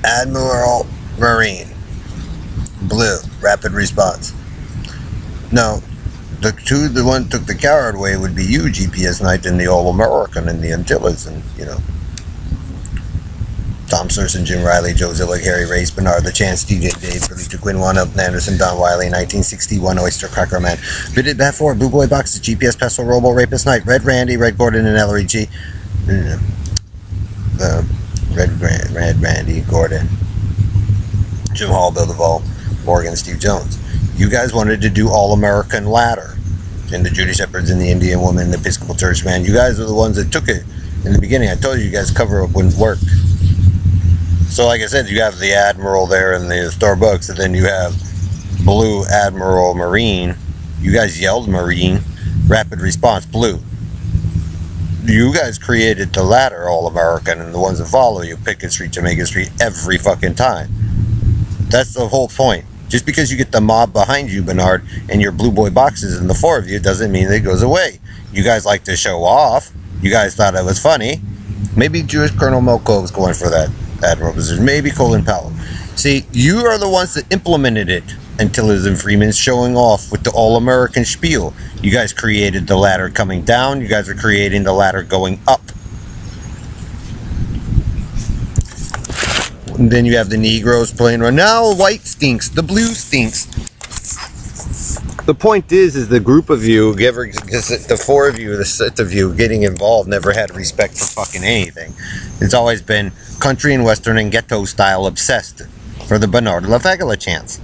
Admiral Marine. Blue, rapid response. No, the one took the coward way would be you, GPS Knight, and the All-American in the Antilles, and, Tom Serson, Jim Riley, Joe Zillig, Harry Race, Bernard LaChance, DJ Dave, Billy Quinn, Juan Elton Anderson, Don Wiley, 1961, Oyster Cracker Man, Bitted Bat 4, Blue Boy Boxes, GPS Pestle, Robo, Rapist Knight, Red Randy, Red Gordon, and Ellery G. Red Randy, Gordon, Jim Hall, Bill Duvall, Morgan, Steve Jones. You guys wanted to do All-American Ladder, and the Judy Shepherds and the Indian Woman, the Episcopal Church Man. You guys are the ones that took it in the beginning. I told you guys cover up wouldn't work. So like I said, you have the Admiral there in the Starbucks, and then you have Blue Admiral Marine. You guys yelled Marine. Rapid response, Blue. You guys created the latter All-American, and the ones that follow you, Pickett Street, Jamaica Street, every fucking time. That's the whole point. Just because you get the mob behind you, Bernard, and your Blue Boy Boxes and the four of you, doesn't mean it goes away. You guys like to show off. You guys thought it was funny. Maybe Jewish Colonel Melko was going for that Admiral position. Maybe Colin Powell. See, you are the ones that implemented it until Liz and Freeman's showing off with the All-American spiel. You guys created the ladder coming down. You guys are creating the ladder going up. And then you have the Negroes playing around. Now white stinks. The blue stinks. The point is the group of you, the four of you, the set of you getting involved never had respect for fucking anything. It's always been country and western and ghetto style obsessed for the Bernard LaFagala chance.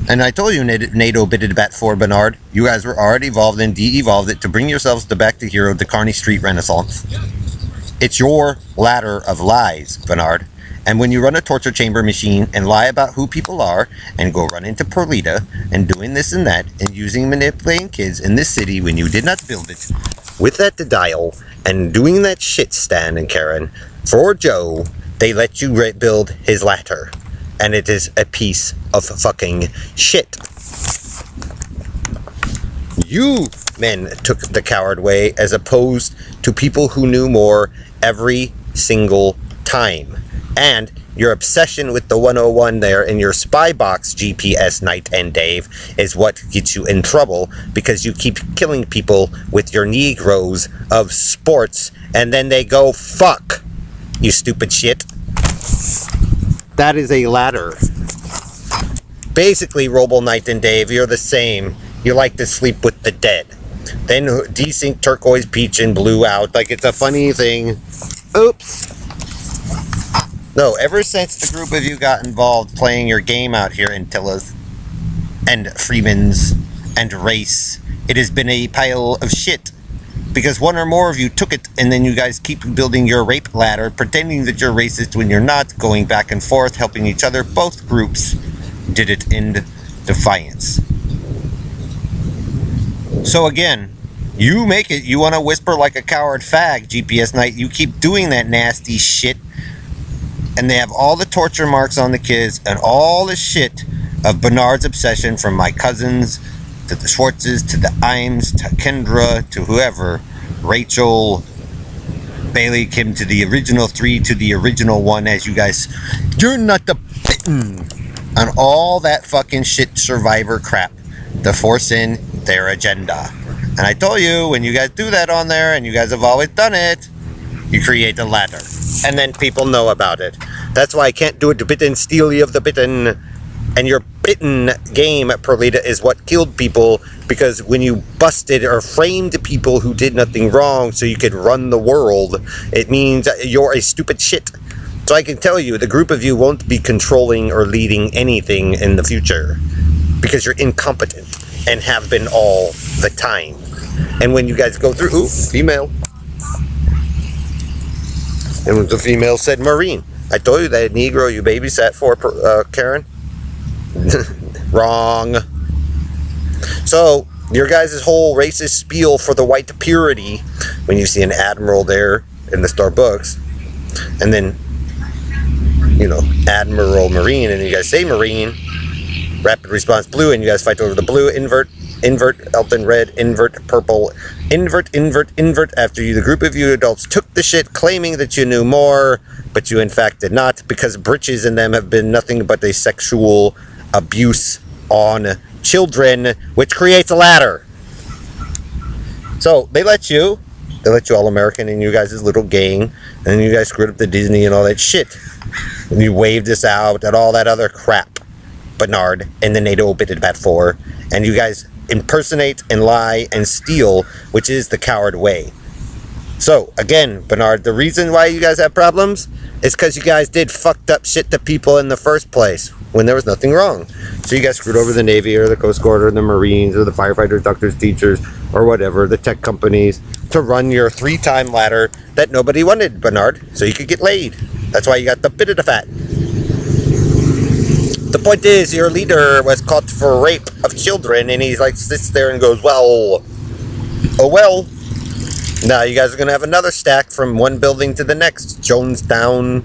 And I told you, NATO bitted bat for Bernard. You guys were already evolved and de-evolved it to bring yourselves to back to hero the Kearney Street Renaissance. It's your ladder of lies, Bernard. And when you run a torture chamber machine and lie about who people are and go run into Perlita and doing this and that and using manipulating kids in this city when you did not build it with that dial and doing that shit, Stan and Karen, for Joe, they let you build his ladder. And it is a piece of fucking shit. You men took the coward way as opposed to people who knew more every single time. And your obsession with the 101 there in your spy box, GPS Knight and Dave, is what gets you in trouble because you keep killing people with your Negroes of sports and then they go fuck, you stupid shit. That is a ladder. Basically, Robo Knight and Dave, you're the same. You like to sleep with the dead. Then desync turquoise, peach, and blue out like it's a funny thing. Oops. No, ever since the group of you got involved playing your game out here in Tillis and Freeman's and Race, it has been a pile of shit. Because one or more of you took it, and then you guys keep building your rape ladder, pretending that you're racist when you're not, going back and forth, helping each other. Both groups did it in defiance. So again, you make it. You want to whisper like a coward fag, GPS Knight. You keep doing that nasty shit. And they have all the torture marks on the kids and all the shit of Bernard's obsession, from my cousins to the Schwartzes to the Imes to Kendra to whoever, Rachel, Bailey, Kim, to the original three to the original one, as you guys, you're not the on all that fucking shit survivor crap to force in their agenda. And I told you, when you guys do that on there, and you guys have always done it, you create a ladder. And then people know about it. That's why I can't do it to Bitten Steely of the Bitten. And your Bitten game, Perlita, is what killed people, because when you busted or framed people who did nothing wrong so you could run the world, it means you're a stupid shit. So I can tell you, the group of you won't be controlling or leading anything in the future, because you're incompetent and have been all the time. And when you guys go through, ooh, female. And the female said Marine. I told you that Negro you babysat for, Karen. Wrong. So, your guys' whole racist spiel for the white purity, when you see an admiral there in the Starbucks, and then, Admiral Marine, and you guys say Marine, rapid response blue, and you guys fight over the blue invert, invert Elton red, invert purple, invert after you, the group of you adults took the shit claiming that you knew more, but you in fact did not, because britches in them have been nothing but a sexual abuse on children, which creates a ladder. So they let you all American in you guys' little gang, and you guys screwed up the Disney and all that shit. And you waved us out and all that other crap, Bernard, and the NATO Bitted Bat 4, and you guys impersonate and lie and steal, which is the coward way. So, again, Bernard, the reason why you guys have problems is because you guys did fucked up shit to people in the first place when there was nothing wrong. So you guys screwed over the Navy or the Coast Guard or the Marines or the firefighters, doctors, teachers, or whatever, the tech companies, to run your 3-time ladder that nobody wanted, Bernard, so you could get laid. That's why you got the bit of the fat. The point is, your leader was caught for rape of children, and he like sits there and goes, well, oh well. Now you guys are going to have another stack from one building to the next. Jonestown.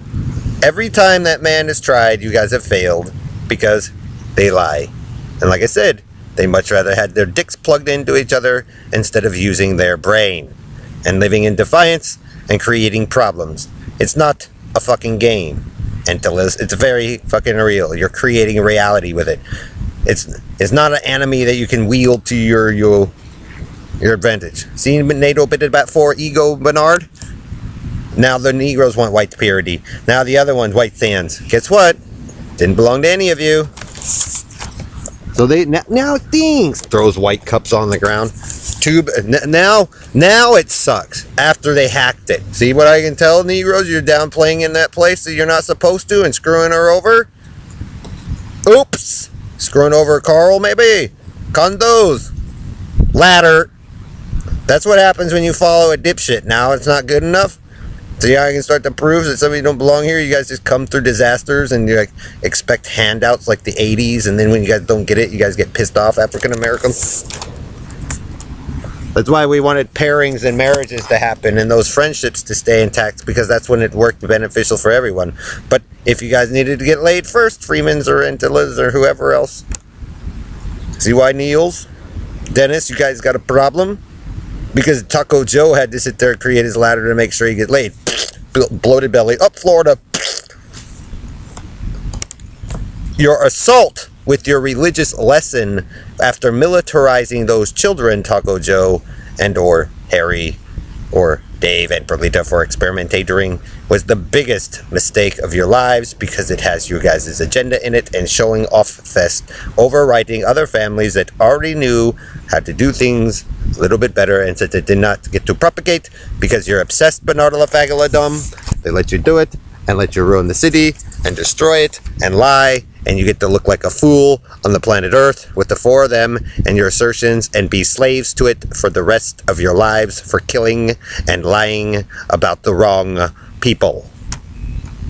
Every time that man has tried, you guys have failed because they lie. And like I said, they much rather had their dicks plugged into each other instead of using their brain and living in defiance and creating problems. It's not a fucking game. It's very fucking real. You're creating reality with it. It's not an enemy that you can wield to your advantage. See NATO Bitted Bat 4 ego, Bernard? Now the Negroes want white purity. Now the other one's white sands. Guess what? Didn't belong to any of you. So they now it stings. Throws white cups on the ground. Now it sucks after they hacked it. See what I can tell, Negroes? You're down playing in that place that you're not supposed to and screwing her over. Oops. Screwing over Carl, maybe. Condos. Ladder. That's what happens when you follow a dipshit. Now it's not good enough. See how I can start to prove that some of you don't belong here? You guys just come through disasters and you like expect handouts like the 80s, and then when you guys don't get it, you guys get pissed off, African Americans. That's why we wanted pairings and marriages to happen and those friendships to stay intact, because that's when it worked beneficial for everyone. But if you guys needed to get laid first, Freemans or Antillas or whoever else. See why, Niels? Dennis, you guys got a problem? Because Taco Joe had to sit there and create his ladder to make sure he get laid. Bloated belly. Up Florida. Your assault with your religious lesson after militarizing those children, Taco Joe and or Harry or Dave and Perlita for experimentating, was the biggest mistake of your lives, because it has your guys' agenda in it and showing off fest, overwriting other families that already knew how to do things a little bit better, and said it did not get to propagate because you're obsessed, Bernard LaFagaladum. They let you do it and let you ruin the city and destroy it and lie, and you get to look like a fool on the planet Earth with the 4 of them and your assertions, and be slaves to it for the rest of your lives for killing and lying about the wrong people.